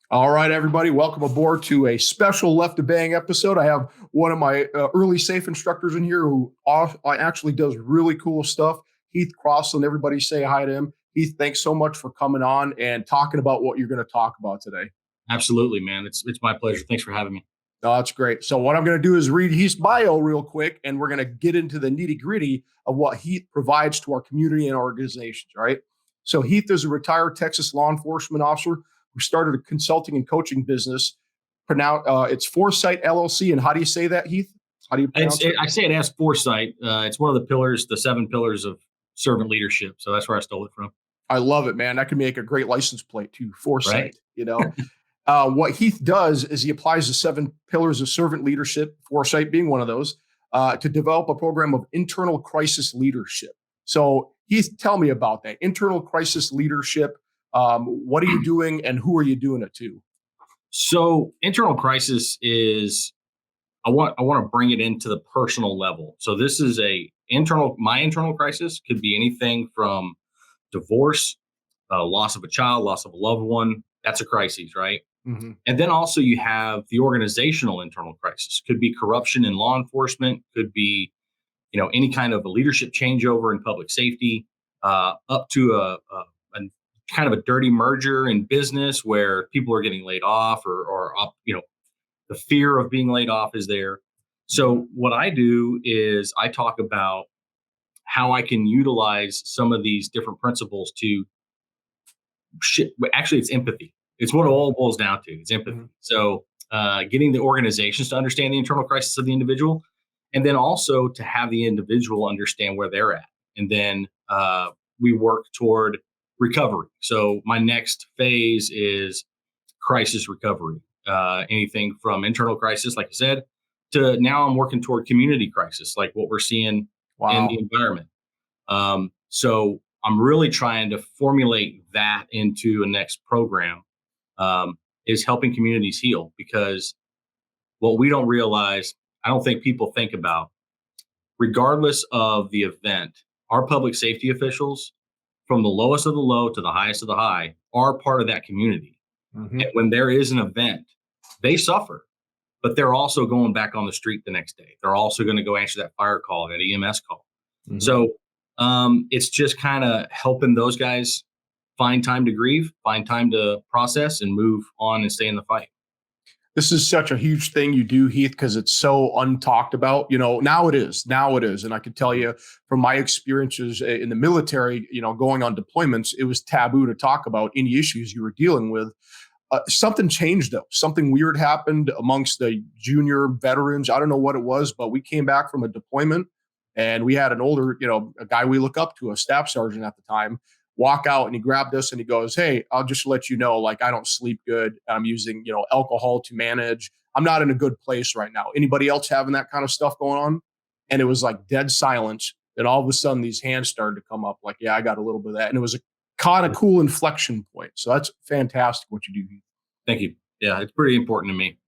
All right, everybody, welcome aboard to a special Left to Bang episode. I have one of my early safe instructors in here who actually does really cool stuff. Heath Crossland, everybody say hi to him. Heath, thanks so much for coming on and talking about what you're going to talk about today. Absolutely, man. It's my pleasure. Thanks for having me. Oh, that's great. So what I'm going to do is read Heath's bio real quick, and we're going to get into the nitty gritty of what Heath provides to our community and organizations, right? So Heath is a retired Texas law enforcement officer who started a consulting and coaching business. It's Foresight LLC. And how do you say that, Heath? How do you pronounce it? I say it as Foresight. It's one of the pillars, the 7 pillars of servant leadership. So that's where I stole it from. I love it, man. That could make a great license plate too. Foresight, right? What Heath does is he applies the 7 pillars of servant leadership, Foresight being one of those, to develop a program of internal crisis leadership. So Heath, tell me about that. Internal crisis leadership. What are you doing and who are you doing it to? So internal crisis is, I want to bring it into the personal level. So this is my internal crisis could be anything from divorce, loss of a child, loss of a loved one. That's a crisis, right? Mm-hmm. And then also you have the organizational internal crisis. Could be corruption in law enforcement, could be, any kind of a leadership changeover in public safety, up to a kind of a dirty merger in business where people are getting laid off or the fear of being laid off is there. So what I do is I talk about how I can utilize some of these different principles to actually it's empathy. It's what it all boils down to. It's empathy. Mm-hmm. So getting the organizations to understand the internal crisis of the individual, and then also to have the individual understand where they're at. And then we work toward recovery. So my next phase is crisis recovery. Anything from internal crisis, like I said, to now I'm working toward community crisis, like what we're seeing in the environment. So I'm really trying to formulate that into a next program, is helping communities heal, because what we don't realize, I don't think people think about, regardless of the event, our public safety officials, from the lowest of the low to the highest of the high, are part of that community. Mm-hmm. And when there is an event, they suffer, but they're also going back on the street the next day. They're also going to go answer that fire call, that EMS call. Mm-hmm. So it's just kind of helping those guys find time to grieve, find time to process, and move on and stay in the fight. This is such a huge thing you do, Heath, because it's so untalked about. Now it is. And I can tell you from my experiences in the military, going on deployments, it was taboo to talk about any issues you were dealing with. Something changed, though. Something weird happened amongst the junior veterans. I don't know what it was, but we came back from a deployment and we had an older, a guy we look up to, a staff sergeant at the time, walk out, and he grabbed us and he goes, "Hey, I'll just let you know, I don't sleep good. I'm using, alcohol to manage. I'm not in a good place right now. Anybody else having that kind of stuff going on?" And it was like dead silence. And all of a sudden these hands started to come up like, "Yeah, I got a little bit of that." And it was a kind of cool inflection point. So that's fantastic what you do. Thank you. Yeah, it's pretty important to me.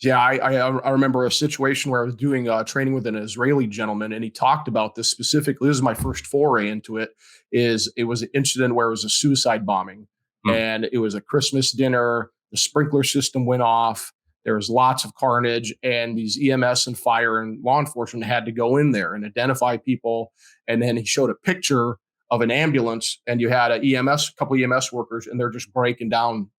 Yeah, I remember a situation where I was doing training with an Israeli gentleman, and he talked about this specifically. This is my first foray into it. It was an incident where it was a suicide bombing, and it was a Christmas dinner. The sprinkler system went off. There was lots of carnage, and these EMS and fire and law enforcement had to go in there and identify people. And then he showed a picture of an ambulance, and you had a couple EMS workers, and they're just breaking down,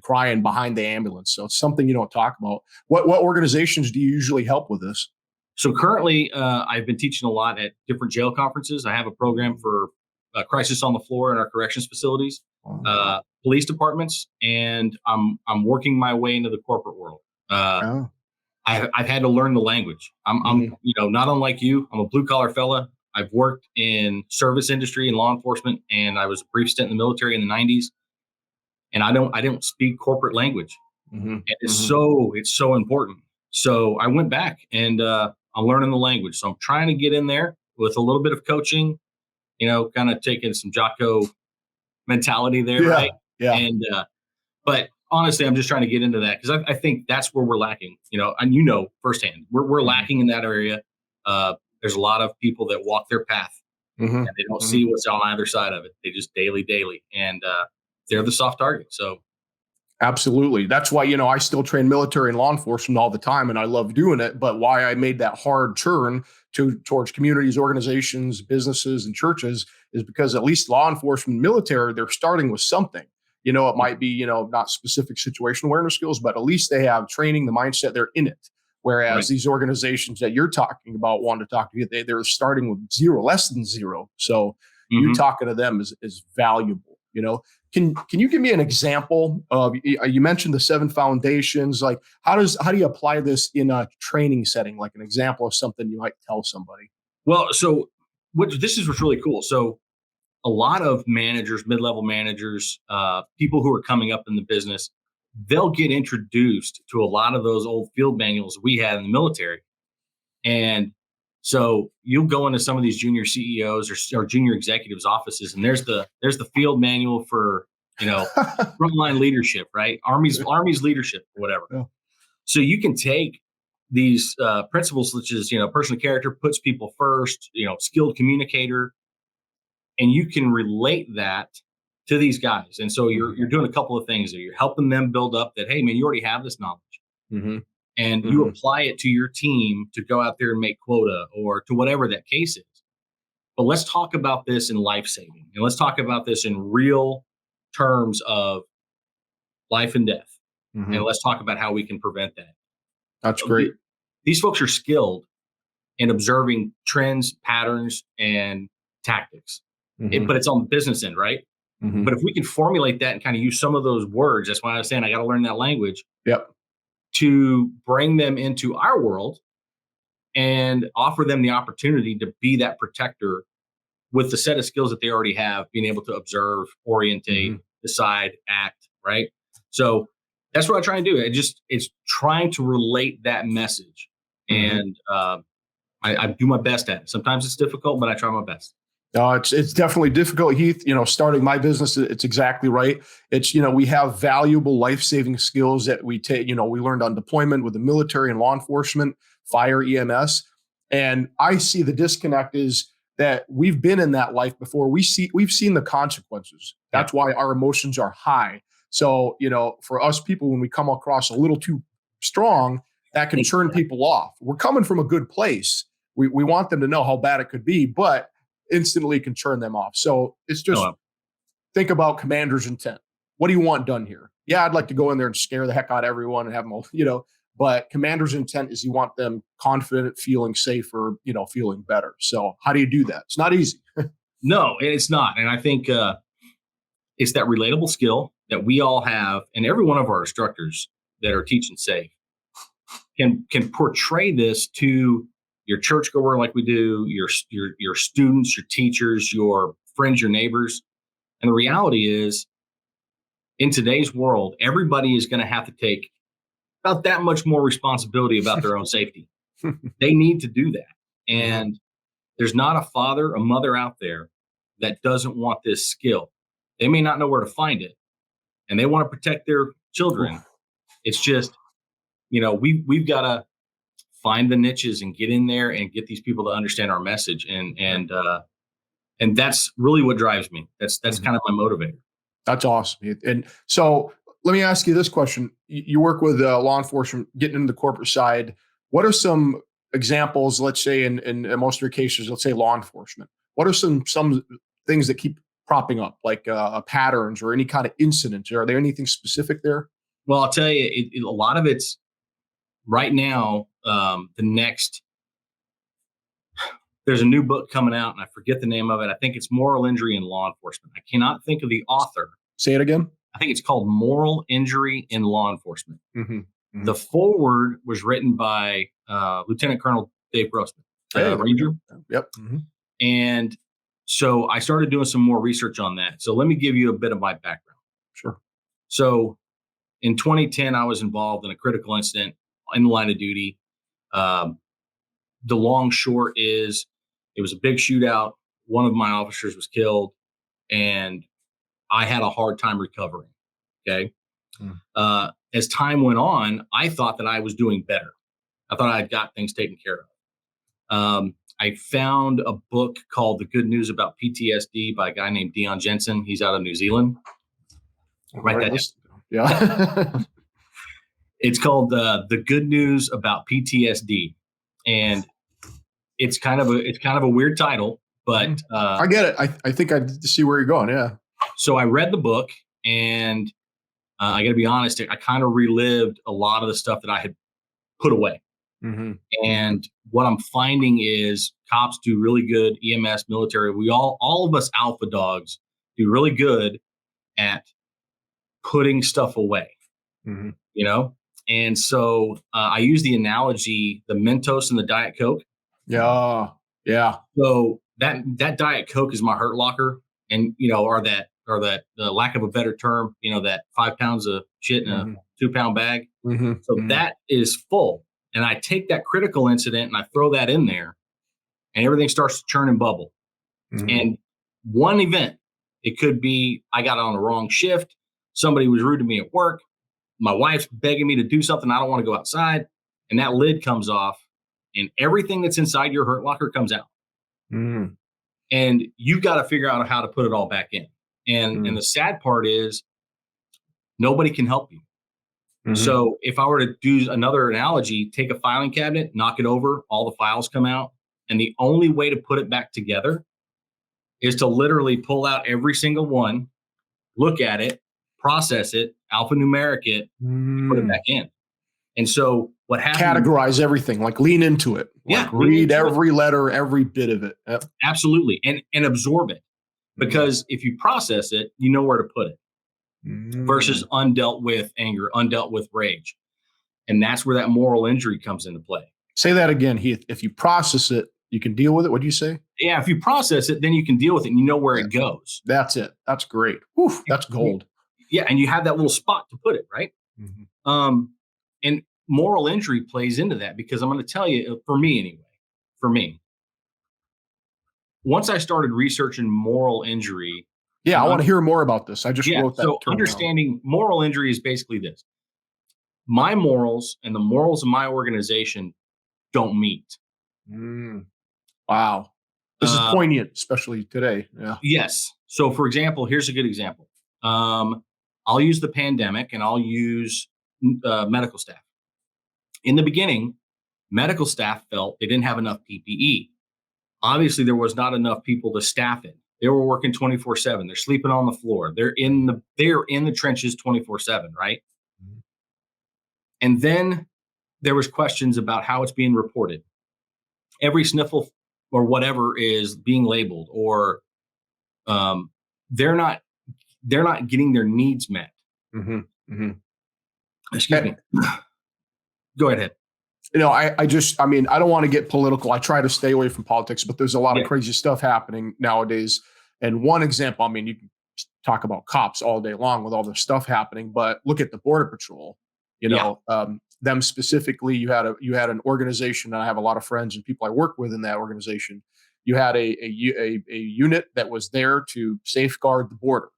crying behind the ambulance. So it's something you don't talk about. What organizations do you usually help with this? So currently, I've been teaching a lot at different jail conferences. I have a program for crisis on the floor in our corrections facilities, police departments, and I'm working my way into the corporate world. I've had to learn the language. I'm not unlike you. I'm a blue collar fella. I've worked in service industry and law enforcement, and I was a brief stint in the military in the 90s. And I don't speak corporate language. Mm-hmm. And it's so important. So I went back and I'm learning the language. So I'm trying to get in there with a little bit of coaching, kind of taking some Jocko mentality there, right? Yeah. And but honestly, I'm just trying to get into that because I think that's where we're lacking. And firsthand, we're lacking in that area. There's a lot of people that walk their path, and they don't see what's on either side of it. They just daily, and they're the soft target. So Absolutely. That's why, I still train military and law enforcement all the time and I love doing it. But why I made that hard turn towards communities, organizations, businesses, and churches is because at least law enforcement, military, they're starting with something. It might be, not specific situational awareness skills, but at least they have training, the mindset, they're in it. Whereas Right. these organizations that you're talking about want to talk to you, they're starting with zero, less than zero. So you Mhm. talking to them is valuable. Can you give me an example of, you mentioned the 7 foundations, like how do you apply this in a training setting, like an example of something you might tell somebody? Well, so this is what's really cool. So a lot of managers, mid-level managers, people who are coming up in the business, they'll get introduced to a lot of those old field manuals we had in the military. And so you'll go into some of these junior CEOs or junior executives offices, and there's the field manual for, frontline leadership, right? Army's leadership or whatever. Yeah. So you can take these principles such as, personal character puts people first, skilled communicator, and you can relate that to these guys. And so you're doing a couple of things there. You're helping them build up that, hey man, you already have this knowledge, Mm-hmm. and you Mm-hmm. apply it to your team to go out there and make quota or to whatever that case is. But let's talk about this in life saving, and let's talk about this in real terms of life and death. Mm-hmm. And let's talk about how we can prevent that. That's So great. these folks are skilled in observing trends, patterns, and tactics. Mm-hmm. But it's on the business end, right? Mm-hmm. But if we can formulate that and kind of use some of those words, that's why I was saying I got to learn that language Yep. to bring them into our world and offer them the opportunity to be that protector with the set of skills that they already have, being able to observe, orientate, Mm-hmm. decide, act, right? So that's what I try and do. It's trying to relate that message. Mm-hmm. And I do my best at it. Sometimes it's difficult, but I try my best. It's definitely difficult, Heath. Starting my business, it's exactly right. It's, we have valuable life-saving skills that we take, we learned on deployment with the military and law enforcement, fire, EMS. And I see the disconnect is that we've been in that life before. We've seen the consequences. Yeah. That's why our emotions are high. So, for us people, when we come across a little too strong, that can turn people off. We're coming from a good place. We want them to know how bad it could be, but instantly can turn them off. So it's just think about commander's intent. What do you want done here? Yeah, I'd like to go in there and scare the heck out of everyone and have them all, but commander's intent is you want them confident, feeling safer, feeling better. So how do you do that? It's not easy. No, it's not. And I think it's that relatable skill that we all have, and every one of our instructors that are teaching safe can portray this to your churchgoer like we do, your students, your teachers, your friends, your neighbors. And the reality is, in today's world, everybody is going to have to take about that much more responsibility about their own safety. They need to do that. And there's not a father, a mother out there that doesn't want this skill. They may not know where to find it, and they want to protect their children. It's just, we've got to find the niches and get in there and get these people to understand our message. And that's really what drives me. That's kind of my motivator. That's awesome. And so let me ask you this question. You work with law enforcement, getting into the corporate side. What are some examples, let's say in most of your cases, let's say law enforcement, what are some things that keep propping up, like patterns or any kind of incidents? Are there anything specific there? Well, I'll tell you, a lot of it's right now. There's a new book coming out, and I forget the name of it. I think it's Moral Injury in Law Enforcement. I cannot think of the author. Say it again. I think it's called Moral Injury in Law Enforcement. Mm-hmm. Mm-hmm. The foreword was written by Lieutenant Colonel Dave Grossman, Ranger. Yep. Mm-hmm. And so I started doing some more research on that. So let me give you a bit of my background. Sure. So in 2010, I was involved in a critical incident in the line of duty. The long short is it was a big shootout. One of my officers was killed, and I had a hard time recovering. Okay. As time went on, I thought that I was doing better. I thought I had got things taken care of. I found a book called The Good News About PTSD by a guy named Dion Jensen. He's out of New Zealand. Write that down. Yeah. It's called The Good News About PTSD. And it's kind of a weird title, but I get it. I think I see where you're going. Yeah. so I read the book, and I got to be honest, I kind of relived a lot of the stuff that I had put away. Mm-hmm. And what I'm finding is cops do really good, EMS, military. We all of us alpha dogs do really good at putting stuff away, Mm-hmm. you know? And so I use the analogy, the Mentos and the Diet Coke. Yeah. Yeah. So that Diet Coke is my hurt locker, and or that the lack of a better term, that 5 pounds of shit in a 2-pound bag. Mm-hmm. So that is full, and I take that critical incident and I throw that in there, and everything starts to churn and bubble. Mm-hmm. And one event, it could be I got on the wrong shift, somebody was rude to me at work, my wife's begging me to do something, I don't want to go outside, and that lid comes off, and everything that's inside your hurt locker comes out. Mm-hmm. And you've got to figure out how to put it all back in. And the sad part is nobody can help you. Mm-hmm. So if I were to do another analogy, take a filing cabinet, knock it over, all the files come out. And the only way to put it back together is to literally pull out every single one, look at it, process it, alphanumeric it, put it back in. And so what happens? Categorize everything, like lean into it. Like read every letter, every bit of it. Yep. Absolutely. And absorb it. Because if you process it, you know where to put it. Versus undealt with anger, undealt with rage. And that's where that moral injury comes into play. Say that again, Heath. If you process it, you can deal with it. What do you say? Yeah, if you process it, then you can deal with it and you know where it goes. That's it. That's great. Whew, that's gold. Yeah, and you have that little spot to put it, right? Mm-hmm. And moral injury plays into that, because I'm going to tell you, for me, once I started researching moral injury. Yeah, I want to hear more about this. I just wrote that. So understanding moral injury is basically this. My morals and the morals of my organization don't meet. Wow. This is poignant, especially today. Yeah. Yes. So, for example, here's a good example. I'll use the pandemic, and I'll use medical staff. In the beginning, medical staff felt they didn't have enough PPE. Obviously, there was not enough people to staff it. They were working 24/7. They're sleeping on the floor. They're in the trenches 24/7, right? Mm-hmm. And then there was questions about how it's being reported. Every sniffle or whatever is being labeled, or they're not getting their needs met. Mm-hmm. Mm-hmm. Excuse me. Go ahead. I don't want to get political. I try to stay away from politics, but there's a lot of crazy stuff happening nowadays. And one example, you can talk about cops all day long with all this stuff happening, but look at the Border Patrol. Them specifically, you had an organization, and I have a lot of friends and people I work with in that organization. You had a unit that was there to safeguard the border.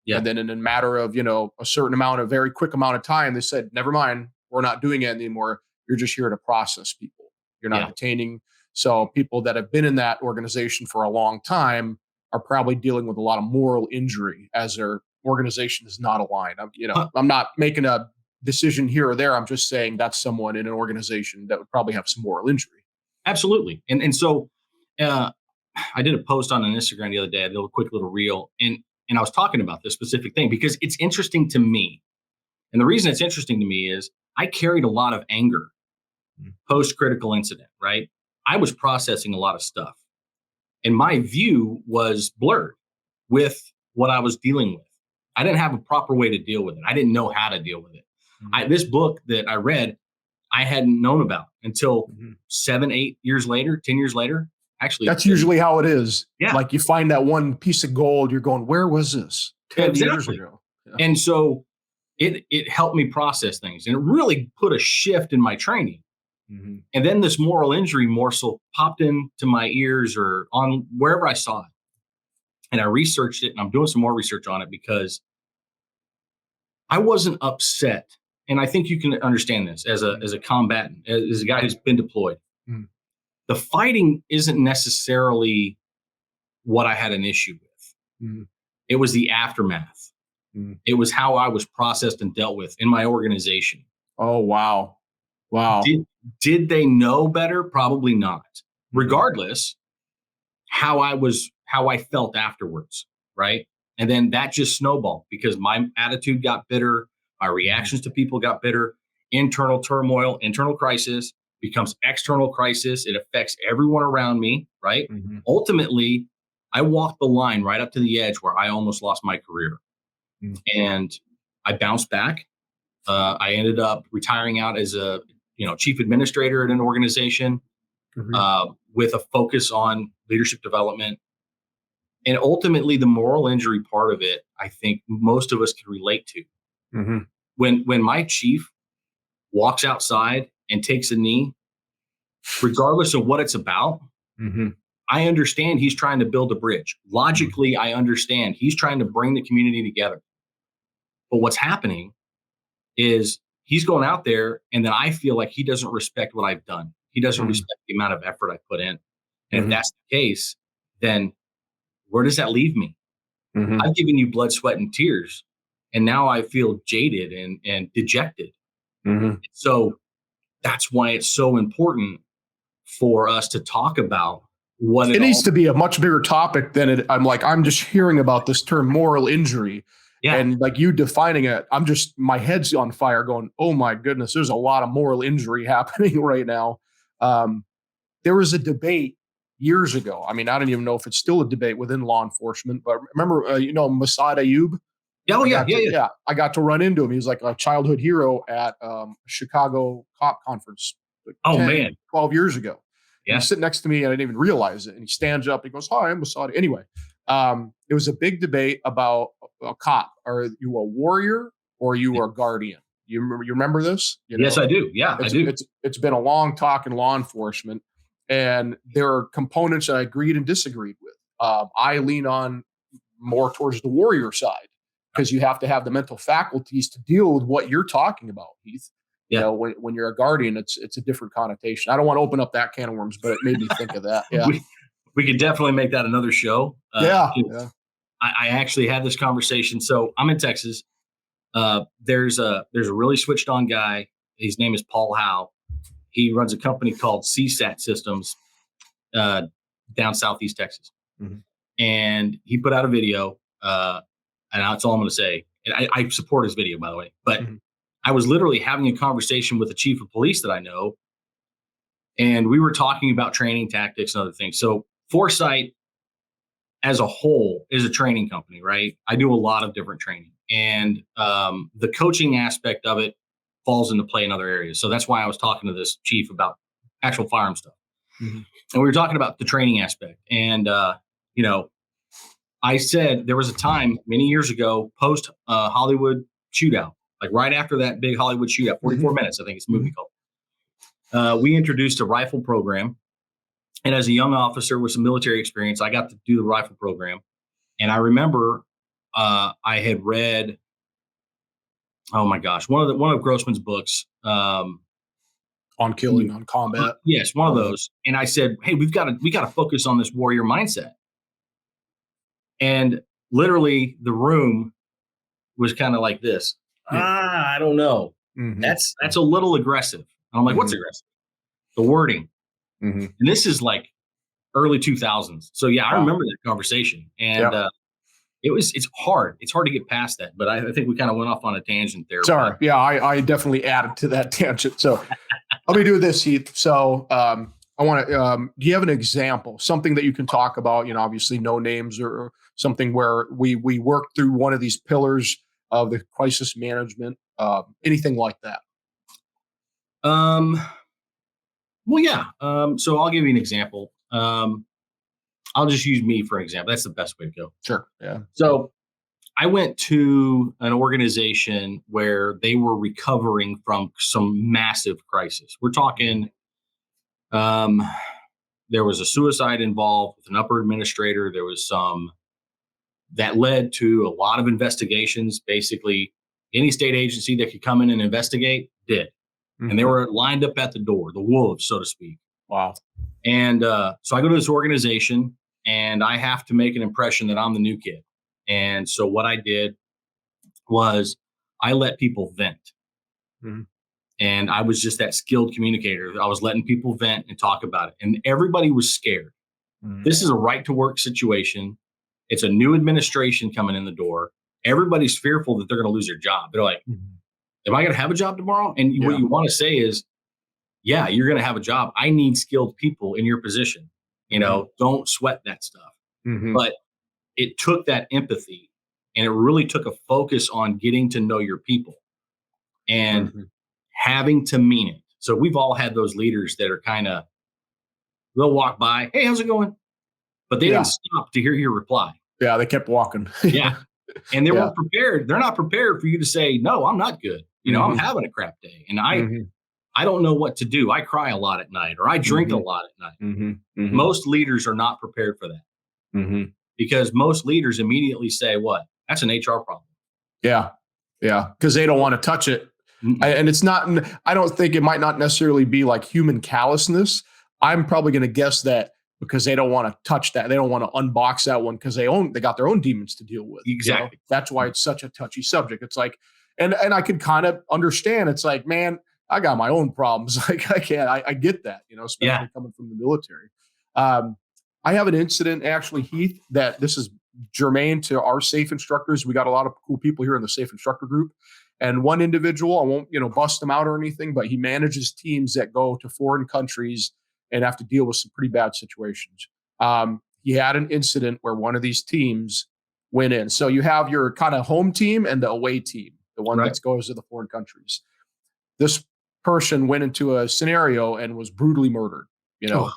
Yeah. And then in a matter of, a very quick amount of time, they said, never mind, we're not doing it anymore. You're just here to process people. You're not detaining. So people that have been in that organization for a long time are probably dealing with a lot of moral injury as their organization is not aligned. I'm not making a decision here or there. I'm just saying that's someone in an organization that would probably have some moral injury. Absolutely. And so I did a post on an Instagram the other day, a little quick little reel, and I was talking about this specific thing because it's interesting to me. And the reason it's interesting to me is I carried a lot of anger post-critical incident, right? I was processing a lot of stuff, and my view was blurred with what I was dealing with. I didn't have a proper way to deal with it. I didn't know how to deal with it. This book that I read, I hadn't known about until 7, 8 years later, 10 years later. Actually, that's usually how it is. Yeah. Like you find that one piece of gold, you're going, where was this 10 years ago? Yeah. And so it helped me process things, and it really put a shift in my training. Mm-hmm. And then this moral injury morsel popped into my ears or on wherever I saw it. And I researched it, and I'm doing some more research on it because I wasn't upset. And I think you can understand this as a combatant, as a guy who's been deployed. Mm. The fighting isn't necessarily what I had an issue with. Mm. It was the aftermath. Mm. It was how I was processed and dealt with in my organization. Oh, wow. Wow. Did they know better? Probably not. Mhm. Regardless, how I felt afterwards, right? And then that just snowballed because my attitude got bitter, my reactions to people got bitter, internal turmoil, internal crisis becomes external crisis. It affects everyone around me, right? Mhm. Ultimately, I walked the line right up to the edge where I almost lost my career. Mm. And I bounced back. I ended up retiring out as a chief administrator at an organization Mhm. with a focus on leadership development. And ultimately, the moral injury part of it, I think most of us can relate to. Mhm. When my chief walks outside and takes a knee, regardless of what it's about, Mhm. I understand he's trying to build a bridge. Logically, I understand he's trying to bring the community together. But what's happening is he's going out there, and then I feel like he doesn't respect what I've done. He doesn't Mhm. respect the amount of effort I put in. And if Mhm. that's the case, then where does that leave me? Mhm. I've given you blood, sweat, and tears, and now I feel jaded and dejected. Mhm. So that's why it's so important for us to talk about what It it needs all. to be a much bigger topic than it. I'm just hearing about this term moral injury, Yeah, and like you defining it, my head's on fire going, oh my goodness, there's a lot of moral injury happening right now. Um, there was a debate years ago. I mean, I don't even know if it's still a debate within law enforcement, but remember, Masad Ayub? yeah, oh yeah, I got to run into him. He was like a childhood hero at Chicago cop conference like Oh 10, man, 12 years ago. And yeah, he's sitting next to me and I didn't even realize it. And he stands up, and he goes, hi, I'm Masad. Anyway, it was a big debate about a cop. Are you a warrior or are you a guardian? You remember this? yes, I do. Yeah, I It's do. it's it's been a long talk in law enforcement, and there are components that I agreed and disagreed with. I lean on more towards the warrior side because you have to have the mental faculties to deal with what you're talking about, Heath. Yeah, When you're a guardian, it's a different connotation. I don't want to open up that can of worms, but it made me think of that. Yeah, we could definitely make that another show. yeah, yeah. I actually had this conversation. So I'm in Texas. There's a really switched on guy. His name is Paul Howe. He runs a company called CSAT Systems uh, down Southeast Texas, Mhm. and he put out a video. And that's all I'm going to say. And I support his video, by the way. But Mhm. I was literally having a conversation with the chief of police that I know, and we were talking about training tactics and other things. So Foresight, as a whole, is a training company, right? I do a lot of different training, and the coaching aspect of it falls into play in other areas. So that's why I was talking to this chief about actual firearm stuff, Mhm. and we were talking about the training aspect. And you know, I said there was a time many years ago, post Hollywood shootout, like right after that big Hollywood shootout, 44 Mhm. minutes, I think it's a movie Mhm. called. We introduced a rifle program, and as a young officer with some military experience, I got to do the rifle program. And I remember I had read, oh my gosh, one of Grossman's books. On killing, on combat. Yes, one of Uh, those. And I said, hey, we got to focus on this warrior mindset. And literally, the room was kind of like this. yeah. I don't know. Mhm. That's a little aggressive. And I'm like, what's Mhm. aggressive? The wording. Mhm. And this is like early 2000s. So yeah, I Wow. remember that conversation. And Yeah. it's hard. It's hard to get past that. But I think we kind of went off on a tangent there. Sorry. But Yeah, I definitely added to that tangent. So let me do this, Heath. So I want to. Do you have an example, something that you can talk about? Obviously, no names or something where we work through one of these pillars of the crisis management. Anything like that. um, well, yeah. So I'll give you an example. I'll just use me for an example. That's the best way to go. Sure. Yeah. So I went to an organization where they were recovering from some massive crisis. We're talking, um, there was a suicide involved with an upper administrator. There was some that led to a lot of investigations. Basically, any state agency that could come in and investigate did. And they Mhm. were lined up at the door, the wolves, so to speak. Wow. And so I go to this organization and I have to make an impression that I'm the new kid. And so what I did was I let people vent. Mhm. And I was just that skilled communicator. I was letting people vent and talk about it. And everybody was scared. Mhm. This is a right to work situation. It's a new administration coming in the door. Everybody's fearful that they're going to lose their job. They're like, Mhm. am I going to have a job tomorrow? And what Yeah. you want to say is, yeah, you're going to have a job. I need skilled people in your position. Don't sweat that stuff. Mhm. But it took that empathy and it really took a focus on getting to know your people and Mhm. having to mean it. So we've all had those leaders that are kind of, they'll walk by, hey, how's it going? But they Yeah. didn't stop to hear your reply. Yeah. They kept walking. Yeah. And they Yeah. weren't prepared. They're not prepared for you to say, no, I'm not good. I'm Mhm. having a crap day. And I Mhm. don't know what to do. I cry a lot at night or I drink a Mhm. lot at night. Mhm. Mhm. Most leaders are not prepared for that Mhm. because most leaders immediately say, what? That's an HR problem. Yeah. Yeah. Because they don't want to touch it. Mm-mm. And it's not, I don't think it might not necessarily be like human callousness. I'm probably going to guess that because they don't want to touch that. They don't want to unbox that one because they got their own demons to deal with. Exactly. That's why it's such a touchy subject. It's like, and I could kind of understand. It's like, man, I got my own problems. Like I get that, especially Yeah. coming from the military. Um, I have an incident actually, Heath, that this is germane to our safe instructors. We got a lot of cool people here in the safe instructor group. And one individual, I won't, bust him out or anything, but he manages teams that go to foreign countries and have to deal with some pretty bad situations. He had an incident where one of these teams went in. So you have your kind of home team and the away team, the one Right. that goes to the foreign countries. This person went into a scenario and was brutally murdered, Oh,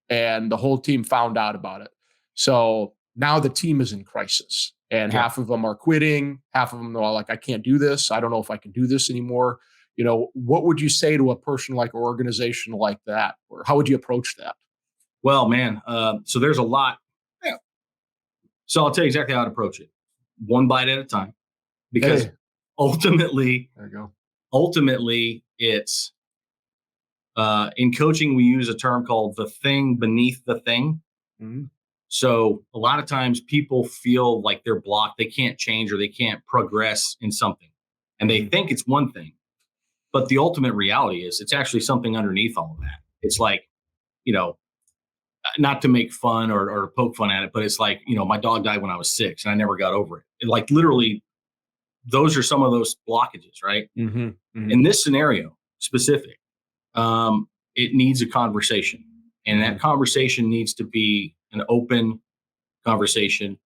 and the whole team found out about it. So now the team is in crisis, and yeah. half of them are quitting. Half of them are like, I can't do this. I don't know if I can do this anymore. What would you say to a person like or organization like that? Or how would you approach that? Well, man. So there's a lot. Yeah. So I'll tell you exactly how to approach it. One bite at a time, because Hey, ultimately, there you go. it's in coaching, we use a term called the thing beneath the thing. Mhm. So a lot of times people feel like they're blocked, they can't change or they can't progress in something. And they Mhm. think it's one thing. But the ultimate reality is it's actually something underneath all of that. It's like, you know, not to make fun or poke fun at it, but it's like, my dog died when I was 6 and I never got over it. Like literally, those are some of those blockages, right? Mhm. Mhm. In this scenario specific, it needs a conversation. And that Mhm. conversation needs to be an open conversation.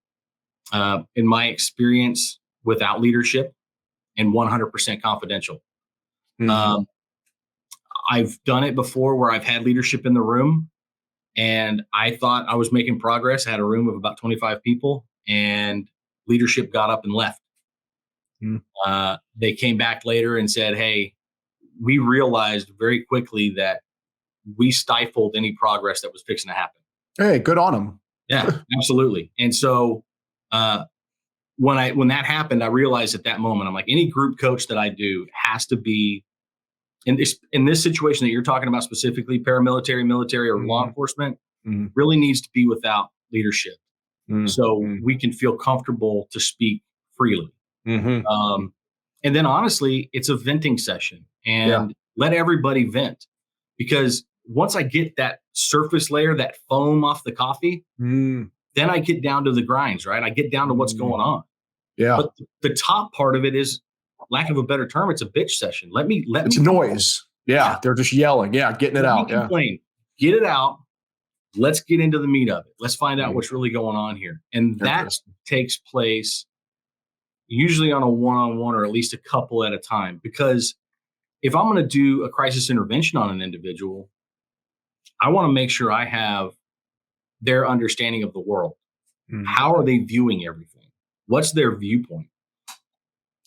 In my experience, without leadership and 100% confidential. Mhm. Um, I've done it before where I've had leadership in the room and I thought I was making progress. I had a room of about 25 people and leadership got up and left. Mhm. They came back later and said, hey, we realized very quickly that we stifled any progress that was fixing to happen. Hey, good on them. Yeah, absolutely. And so uh, when that happened, I realized at that moment, I'm like, any group coach that I do has to be in this situation that you're talking about specifically, paramilitary, military, or law Mhm. enforcement, Mhm. really needs to be without leadership, so Mhm. we can feel comfortable to speak freely. Mhm. Um, and then honestly, it's a venting session, Yeah. and let everybody vent because once I get that surface layer, that foam off the coffee, Mm. then I get down to the grinds, right? I get down to what's Mm. going on. Yeah. But the top part of it is, lack of a better term, it's a bitch session. Let me It's complain. noise. Yeah, Yeah. They're just yelling. Yeah. Getting it let me out. Yeah. complain. Get it out. Let's get into the meat of it. Let's find out Mm. what's really going on here. And that Interesting. takes place usually on a one-on-one or at least a couple at a time. Because if I'm going to do a crisis intervention on an individual, I want to make sure I have their understanding of the world. Mm. How are they viewing everything? What's their viewpoint?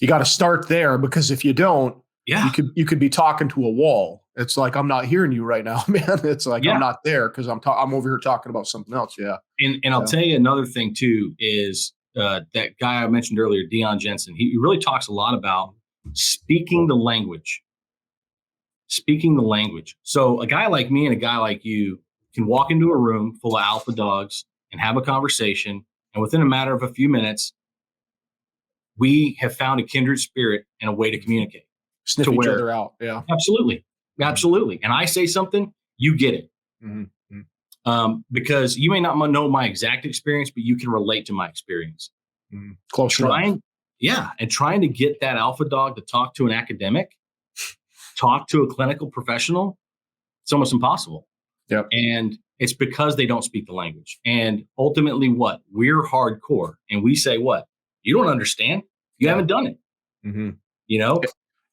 You got to start there because if you don't, Yeah. you could be talking to a wall. It's like I'm not hearing you right now, man. It's like I'm Yeah. not there because I'm over here talking about something else. Yeah. And I'll Yeah. tell you another thing too is that guy I mentioned earlier, Dion Jensen. He really talks a lot about speaking the language. Speaking the language. So a guy like me and a guy like you can walk into a room full of alpha dogs and have a conversation, and within a matter of a few minutes, we have found a kindred spirit and a way to communicate. Sniff each other out. Yeah. Absolutely. Absolutely. And I say something, you get it. Because you may not know my exact experience, but you can relate to my experience. Close enough. And trying to get that alpha dog to talk to an academic, talk to a clinical professional, it's almost impossible. Yep. And it's because they don't speak the language. And ultimately what? We're hardcore. And we say what? You don't understand. You haven't done it. You know?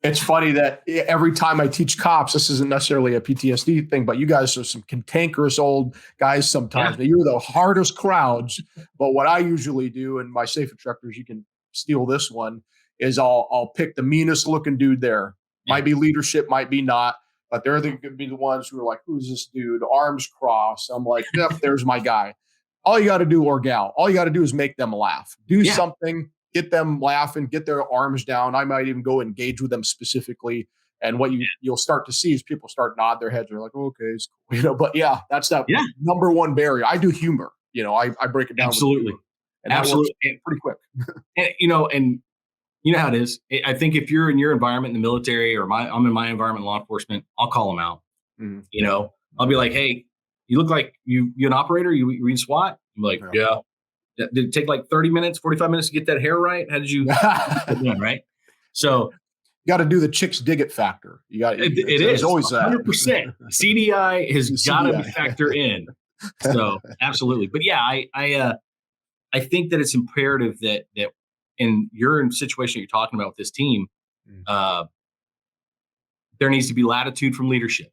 It's funny that every time I teach cops, this isn't necessarily a PTSD thing, but you guys are some cantankerous old guys sometimes. Yeah. You're the hardest crowds. But what I usually do, and my safe instructors, you can steal this one, is I'll pick the meanest looking dude there. Might be leadership, might be not, but they're going to be the ones who are like, who's this dude? Arms crossed. I'm like, yep, there's my guy. All you got to do, or gal, all you got to do is make them laugh. Do something. Get them laughing, get their arms down. I might even go engage with them specifically. And what you'll start to see is people start nod their heads. They're like, okay, it's cool. But that's that number one barrier. I do humor. I break it down. Absolutely. And absolutely. Pretty quick. And you know how it is. I think if you're in your environment in the military or I'm in my environment, law enforcement, I'll call them out. I'll be like, hey, you look like you an operator, you read SWAT? I'm like, yeah. Did it take like 30 minutes, 45 minutes to get that hair right? How did you right? So you got to do the chicks dig it factor. You got it is always 100%. CDI has got to factor in. So absolutely. But I think that it's imperative that in your situation you're talking about with this team, there needs to be latitude from leadership.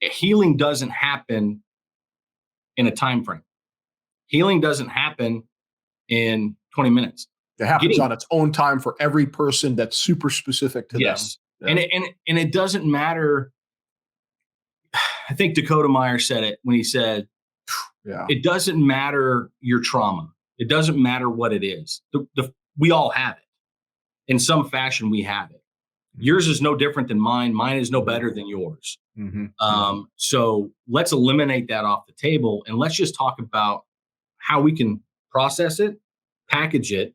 Healing doesn't happen in a time frame. Healing doesn't happen in 20 minutes. It happens on its own time for every person that's super specific to them. Yeah. And it doesn't matter. I think Dakota Meyer said it when he said, it doesn't matter your trauma. It doesn't matter what it is. We all have it. In some fashion, we have it. Yours is no different than mine. Mine is no better than yours. So let's eliminate that off the table and let's just talk about how we can process it, package it,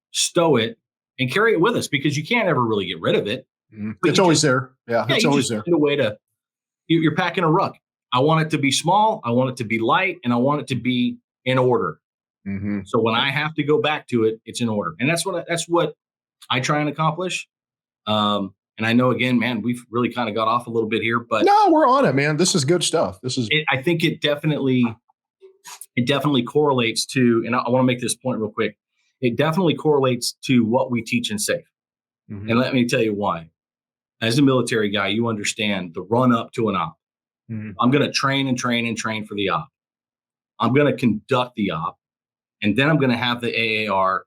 stow it, and carry it with us because you can't ever really get rid of it. It's always there. Yeah, it's always there. A way to, you're packing a ruck. I want it to be small, I want it to be light, and I want it to be in order. So when I have to go back to it, it's in order. And that's what I try and accomplish. And I know, again, man, we've really kind of got off a little bit here, but no, we're on it, man. This is good stuff. I think it definitely correlates to, and I want to make this point real quick. It definitely correlates to what we teach in SAFE. And let me tell you why. As a military guy, you understand the run up to an op. I'm going to train and train and train for the op. I'm going to conduct the op. And then I'm going to have the AAR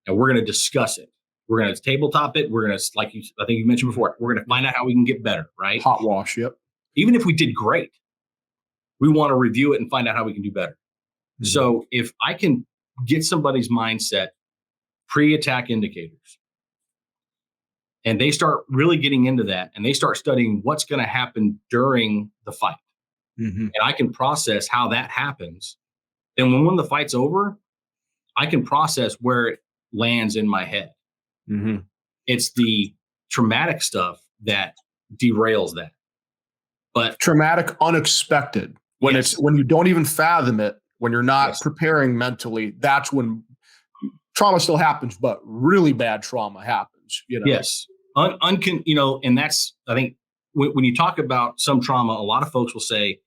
and we're going to discuss it. We're going to tabletop it. We're going to, I think you mentioned before, we're going to find out how we can get better, right? Hot wash, yep. Even if we did great, we want to review it and find out how we can do better. So if I can get somebody's mindset, pre-attack indicators, and they start really getting into that and they start studying what's going to happen during the fight, and I can process how that happens, then when the fight's over, I can process where it lands in my head. It's the traumatic stuff that derails that. But traumatic, unexpected, when you don't even fathom it, when you're not preparing mentally, that's when trauma still happens, but really bad trauma happens. Yes. And that's, I think when you talk about some trauma, a lot of folks will say,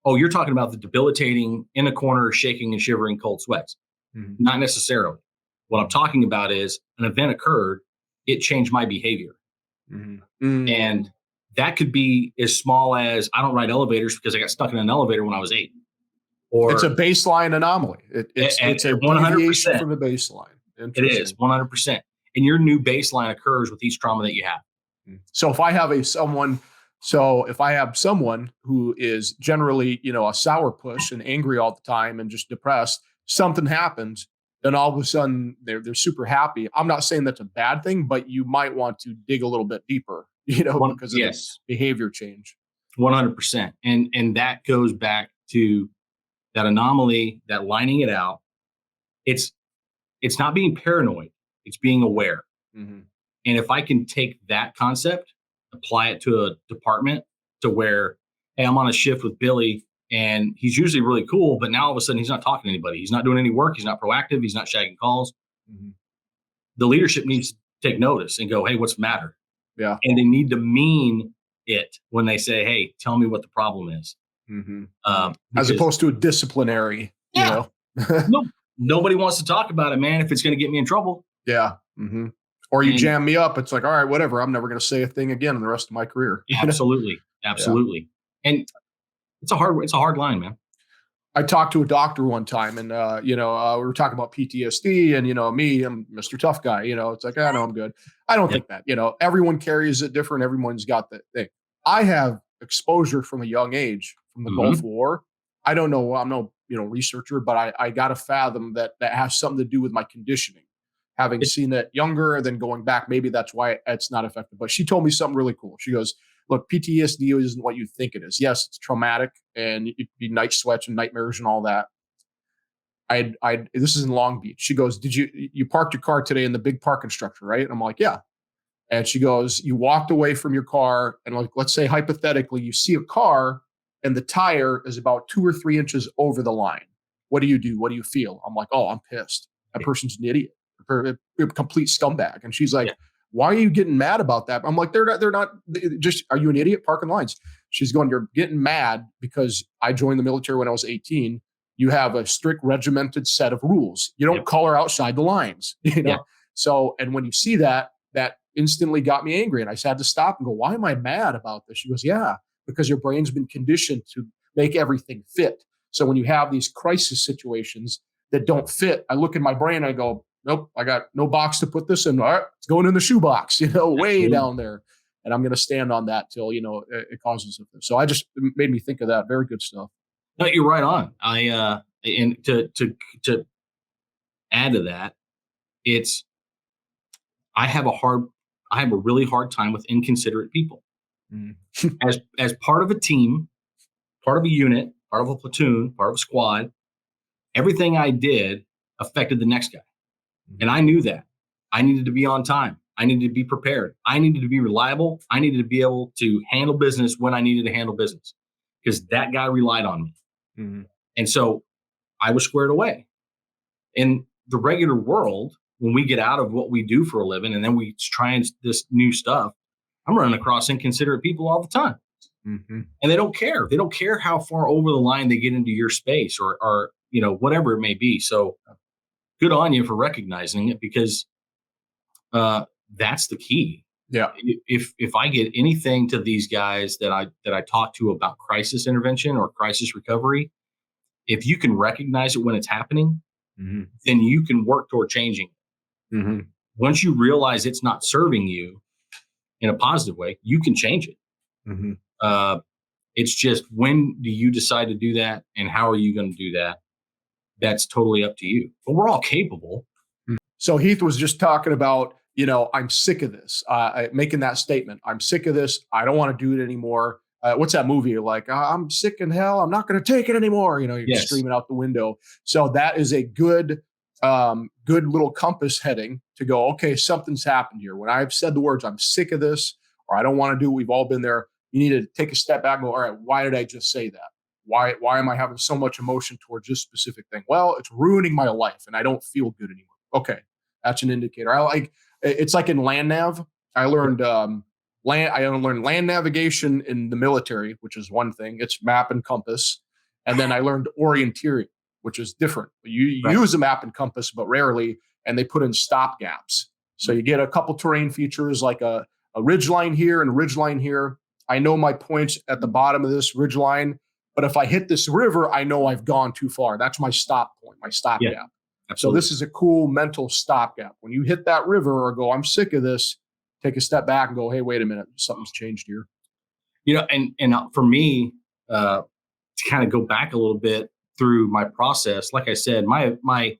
oh, you're talking about the debilitating in a corner, shaking and shivering cold sweats. Not necessarily. What I'm talking about is an event occurred, it changed my behavior. And that could be as small as I don't ride elevators because I got stuck in an elevator when I was 8. Or it's a baseline anomaly. It's a 100% from the baseline. It is 100%. And your new baseline occurs with each trauma that you have. So if I have someone who is generally, a sourpuss and angry all the time and just depressed, something happens, then all of a sudden they're super happy. I'm not saying that's a bad thing, but you might want to dig a little bit deeper, because of this behavior change. 100%. And that goes back to that anomaly, that lining it out. It's not being paranoid. It's being aware. Mm-hmm. And if I can take that concept, apply it to a department to where, hey, I'm on a shift with Billy and he's usually really cool, but now all of a sudden he's not talking to anybody. He's not doing any work. He's not proactive. He's not shagging calls. Mm-hmm. The leadership needs to take notice and go, hey, what's the matter? Yeah. And they need to mean it when they say, hey, tell me what the problem is. Mm-hmm. Because, as opposed to a disciplinary, yeah, you know? no, nobody wants to talk about it, man, if it's going to get me in trouble. Yeah. Mm-hmm. Or you jam me up. It's like, all right, whatever. I'm never going to say a thing again in the rest of my career. Absolutely. Absolutely. Yeah. And it's a hard line, man. I talked to a doctor one time and, we were talking about PTSD and, me, I'm Mr. Tough Guy, it's like, I know I'm good. I don't think that, everyone carries it different. Everyone's got that thing. I have exposure from a young age from the Gulf War. I don't know. I'm no, researcher, but I got to fathom that has something to do with my conditioning. Having seen it younger and then going back, maybe that's why it's not effective. But she told me something really cool. She goes, look, PTSD isn't what you think it is. Yes, it's traumatic and it could be night sweats and nightmares and all that. This is in Long Beach. She goes, you parked your car today in the big parking structure, right? And I'm like, yeah. And she goes, you walked away from your car and like, let's say hypothetically, you see a car and the tire is about 2 or 3 inches over the line. What do you do? What do you feel? I'm like, oh, I'm pissed. That person's an idiot. They're a complete scumbag. And she's like, why are you getting mad about that? I'm like, they're not just, are you an idiot parking lines? She's going, you're getting mad because I joined the military when I was 18. You have a strict regimented set of rules. You don't color outside the lines, So, and when you see that instantly got me angry. And I had to stop and go, why am I mad about this? She goes, yeah, because your brain's been conditioned to make everything fit. So when you have these crisis situations that don't fit, I look in my brain, I go, nope, I got no box to put this in. All right, it's going in the shoebox, way down there. And I'm going to stand on that till, it causes something. So it made me think of that. Very good stuff. No, you're right on. And to add to that, I have a really hard time with inconsiderate people. As part of a team, part of a unit, part of a platoon, part of a squad, everything I did affected the next guy. And I knew that. I needed to be on time. I needed to be prepared. I needed to be reliable. I needed to be able to handle business when I needed to handle business because that guy relied on me. Mm-hmm. And so I was squared away. In the regular world, when we get out of what we do for a living and then we try this new stuff, I'm running across inconsiderate people all the time. Mm-hmm. And they don't care. They don't care how far over the line they get into your space or whatever it may be. So good on you for recognizing it because that's the key. Yeah. If I get anything to these guys that I talk to about crisis intervention or crisis recovery, if you can recognize it when it's happening, then you can work toward changing it. Mm-hmm. Once you realize it's not serving you in a positive way, you can change it. Mm-hmm. It's just when do you decide to do that and how are you going to do that? That's totally up to you. But we're all capable. So Heath was just talking about, I'm sick of this, making that statement. I'm sick of this. I don't want to do it anymore. What's that movie? You're like, I'm sick in hell. I'm not going to take it anymore. You're screaming out the window. So that is a good little compass heading to go, okay, something's happened here. When I've said the words, I'm sick of this, or I don't want to do, we've all been there. You need to take a step back and go, all right, why did I just say that? Why am I having so much emotion towards this specific thing? Well, it's ruining my life and I don't feel good anymore. Okay. That's an indicator. It's like in land nav. I learned land navigation in the military, which is one thing. It's map and compass. And then I learned orienteering, which is different. You use a map and compass, but rarely, and they put in stop gaps. So you get a couple terrain features like a ridge line here and a ridge line here. I know my points at the bottom of this ridge line, but if I hit this river, I know I've gone too far. That's my stop point, my stop gap. Absolutely. So this is a cool mental stopgap. When you hit that river or go, I'm sick of this, take a step back and go, hey, wait a minute, something's changed here. And for me, to kind of go back a little bit through my process, like I said, my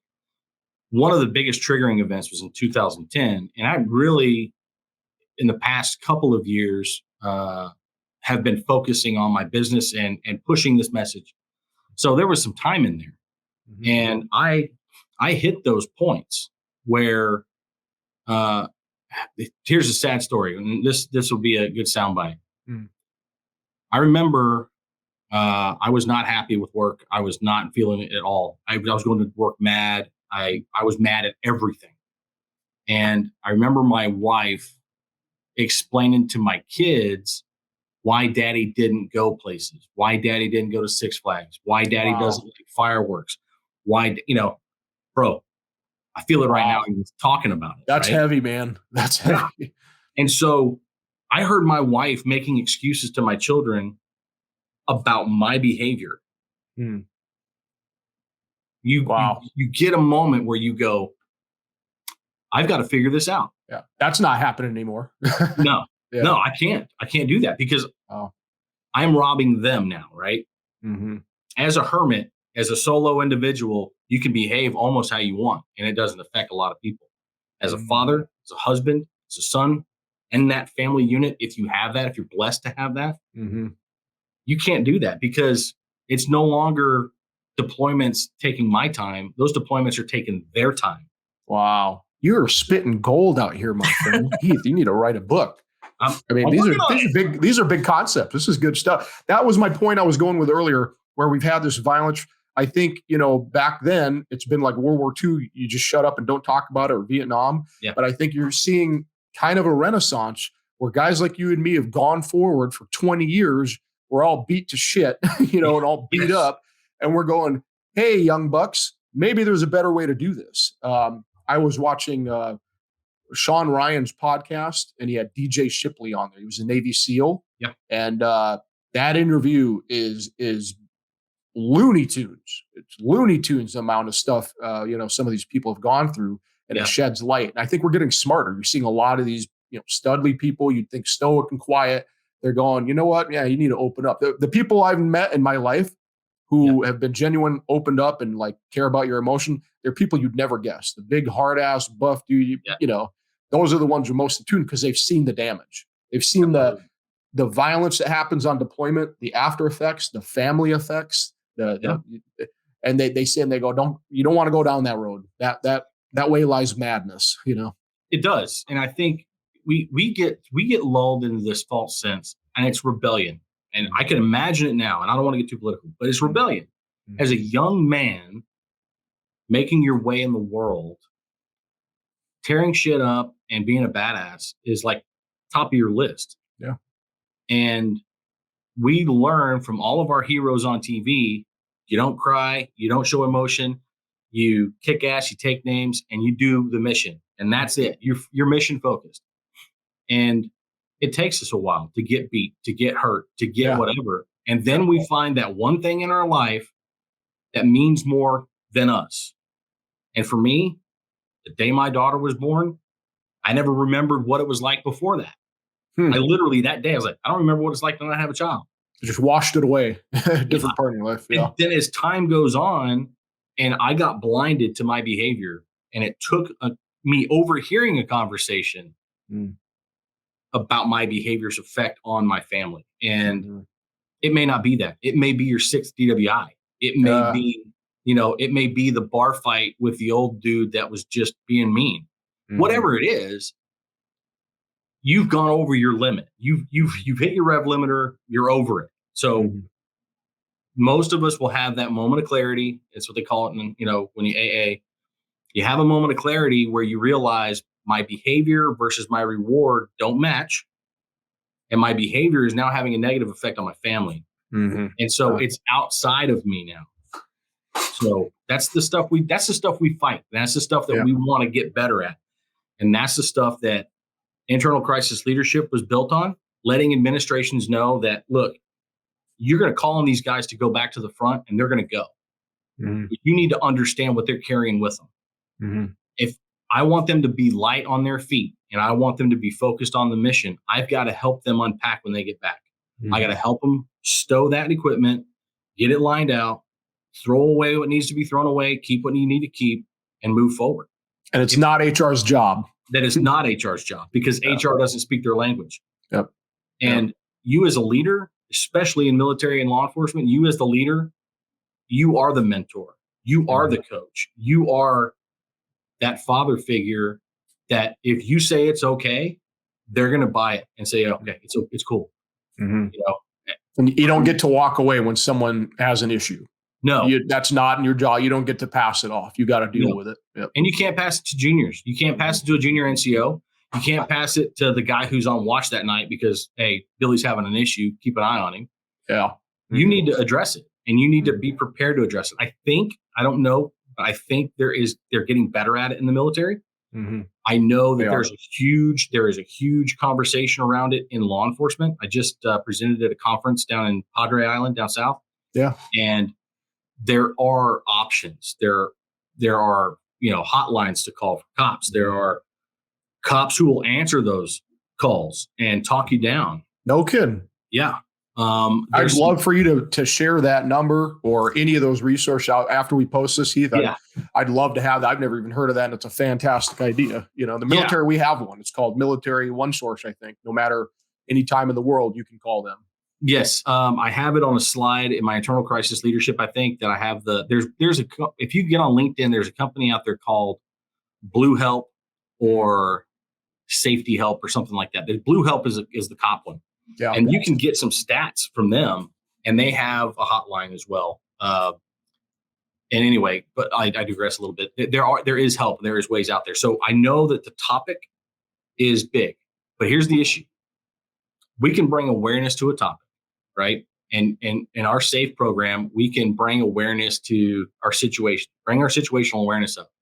one of the biggest triggering events was in 2010. And I really, in the past couple of years, have been focusing on my business and pushing this message. So there was some time in there. Mm-hmm. And I hit those points where Uh, here's a sad story, and this will be a good soundbite. Mm. I remember I was not happy with work. I was not feeling it at all. I was going to work mad. I was mad at everything. And I remember my wife explaining to my kids why daddy didn't go places, why daddy didn't go to Six Flags, why daddy doesn't like fireworks, why, bro, I feel it right now. Even talking about it. That's right? heavy, man. That's heavy. Yeah. And so I heard my wife making excuses to my children about my behavior. Hmm. You get a moment where you go, I've got to figure this out. Yeah. That's not happening anymore. No, Yeah. no, I can't do that because I'm robbing them now. Right. Mm-hmm. As a hermit, as a solo individual, you can behave almost how you want, and it doesn't affect a lot of people. As a father, as a husband, as a son, and that family unit, if you have that, if you're blessed to have that, you can't do that because it's no longer deployments taking my time. Those deployments are taking their time. Wow. You're spitting gold out here, my friend. Heath, you need to write a book. I mean, these are big concepts. This is good stuff. That was my point I was going with earlier, where we've had this violence. I think, back then it's been like World War II. You just shut up and don't talk about it, or Vietnam. Yeah. But I think you're seeing kind of a renaissance where guys like you and me have gone forward for 20 years. We're all beat to shit, and all beat up. And we're going, hey, young bucks, maybe there's a better way to do this. I was watching Sean Ryan's podcast, and he had DJ Shipley on there. He was a Navy SEAL. Yeah. And that interview is Looney Tunes. It's Looney Tunes, the amount of stuff, some of these people have gone through, and it sheds light. And I think we're getting smarter. You're seeing a lot of these, studly people you'd think stoic and quiet. They're going, you know what? Yeah, you need to open up. The people I've met in my life who have been genuine, opened up, and like care about your emotion, they're people you'd never guess. The big hard ass buff dude, those are the ones who are most attuned because they've seen the damage. They've seen the violence that happens on deployment, the after effects, the family effects, and they say, and they go, you don't want to go down that road. That way lies madness, It does. And I think we get lulled into this false sense, and it's rebellion. And I can imagine it now, and I don't want to get too political, but it's rebellion. As a young man making your way in the world, tearing shit up and being a badass is like top of your list. Yeah. And we learn from all of our heroes on TV, you don't cry, you don't show emotion, you kick ass, you take names, and you do the mission. And that's it. You're mission focused. And it takes us a while to get beat, to get hurt, to get whatever. And then we find that one thing in our life that means more than us. And for me, the day my daughter was born, I never remembered what it was like before that. I literally, that day, I was like, I don't remember what it's like to not have a child. You just washed it away. Different part of your life. Yeah. And then as time goes on, and I got blinded to my behavior, and it took me overhearing a conversation about my behavior's effect on my family. And it may not be that. It may be your sixth DWI. It may be, it may be the bar fight with the old dude that was just being mean. Whatever it is, you've gone over your limit. You've hit your rev limiter. You're over it. So most of us will have that moment of clarity. It's what they call it in, when you AA. You have a moment of clarity where you realize my behavior versus my reward don't match. And my behavior is now having a negative effect on my family. And so it's outside of me now. So that's the stuff we fight. That's the stuff that we want to get better at. And that's the stuff that internal crisis leadership was built on, letting administrations know that, look, you're going to call on these guys to go back to the front, and they're going to go. You need to understand what they're carrying with them. If I want them to be light on their feet and I want them to be focused on the mission, I've got to help them unpack when they get back. I got to help them stow that equipment, get it lined out, throw away what needs to be thrown away, keep what you need to keep, and move forward. And it's not HR's job. That is not HR's job because HR doesn't speak their language. And you as a leader, especially in military and law enforcement, you as the leader, you are the mentor. You are the coach. You are that father figure that if you say it's okay, they're going to buy it and say, okay, it's cool. Mm-hmm. You know, and you don't get to walk away when someone has an issue. No, that's not in your job. You don't get to pass it off. You got to deal with it. Yep. And you can't pass it to juniors. You can't pass it to a junior NCO. You can't pass it to the guy who's on watch that night because, hey, Billy's having an issue. Keep an eye on him. Yeah. Mm-hmm. You need to address it, and you need to be prepared to address it. I don't know, but I think they're getting better at it in the military. Mm-hmm. I know that there is a huge conversation around it in law enforcement. I just presented at a conference down in Padre Island, down south. Yeah. And there are options. There are, hotlines to call for cops. There are cops who will answer those calls and talk you down. No kidding. Yeah. I'd love for you to share that number or any of those resources out after we post this, Heath. I'd love to have that. I've never even heard of that. And it's a fantastic idea. The military, we have one. It's called Military One Source, I think. No matter any time in the world, you can call them. Yes. I have it on a slide in my internal crisis leadership. I think that I have if you get on LinkedIn, there's a company out there called Blue Help or Safety Help or something like that. Blue Help is the cop one. Yeah. And you can get some stats from them, and they have a hotline as well. And anyway, but I digress a little bit. There is help. There is ways out there. So I know that the topic is big, but here's the issue. We can bring awareness to a topic, right? And in our SAFE program, we can bring awareness to our situation, bring our situational awareness up.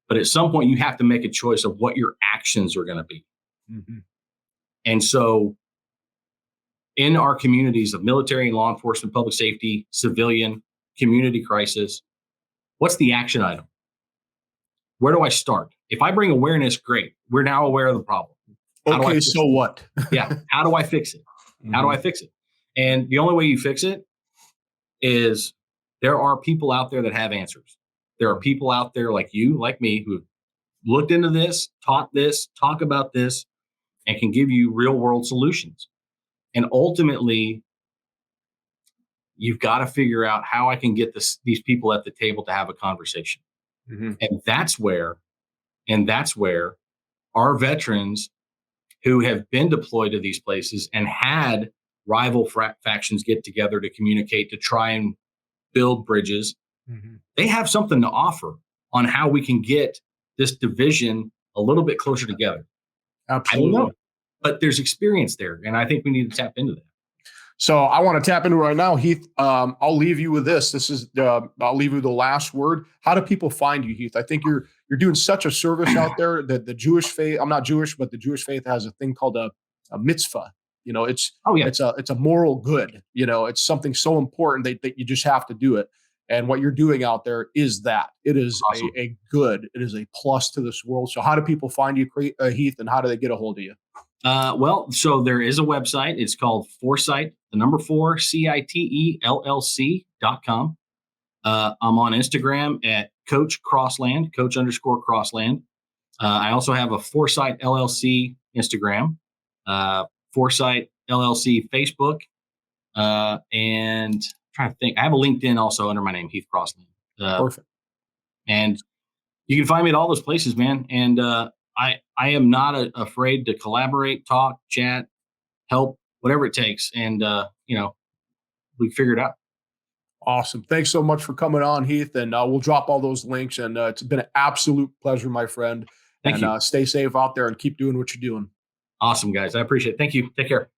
But at some point, you have to make a choice of what your actions are going to be. Mm-hmm. And so in our communities of military and law enforcement, public safety, civilian, community crisis, what's the action item? Where do I start? If I bring awareness, great. We're now aware of the problem. Okay, so what? Yeah. How do I fix it? Mm-hmm. How do I fix it? And the only way you fix it is there are people out there that have answers. There are people out there like you, like me, who have looked into this, taught this, talk about this, and can give you real world solutions. And ultimately, you've got to figure out how I can get these people at the table to have a conversation. Mm-hmm. And that's where our veterans who have been deployed to these places and had rival factions get together to communicate, to try and build bridges, mm-hmm. they have something to offer on how we can get this division a little bit closer together. Absolutely. I don't know, but there's experience there, and I think we need to tap into that. So I want to tap into it right now, Heath. I'll leave you with this. I'll leave you with the last word. How do people find you, Heath? I think you're doing such a service out there that the Jewish faith, I'm not Jewish, but the Jewish faith has a thing called a mitzvah. It's a moral good. It's something so important that you just have to do it. And what you're doing out there is that. It is awesome. a good. It is a plus to this world. So how do people find you, Heath, and how do they get a hold of you? So there is a website. It's called Foresight, the number 4, CITELLC.com. I'm on Instagram at Coach Crossland, Coach_Crossland. I also have a Foresight LLC Instagram, Foresight LLC Facebook, and I'm trying to think. I have a LinkedIn also under my name, Heath Crossland. Perfect. And you can find me at all those places, man. And I am not afraid to collaborate, talk, chat, help, whatever it takes. And, we figure it out. Awesome. Thanks so much for coming on, Heath. And we'll drop all those links. And it's been an absolute pleasure, my friend. Thank you. Stay safe out there and keep doing what you're doing. Awesome, guys. I appreciate it. Thank you. Take care.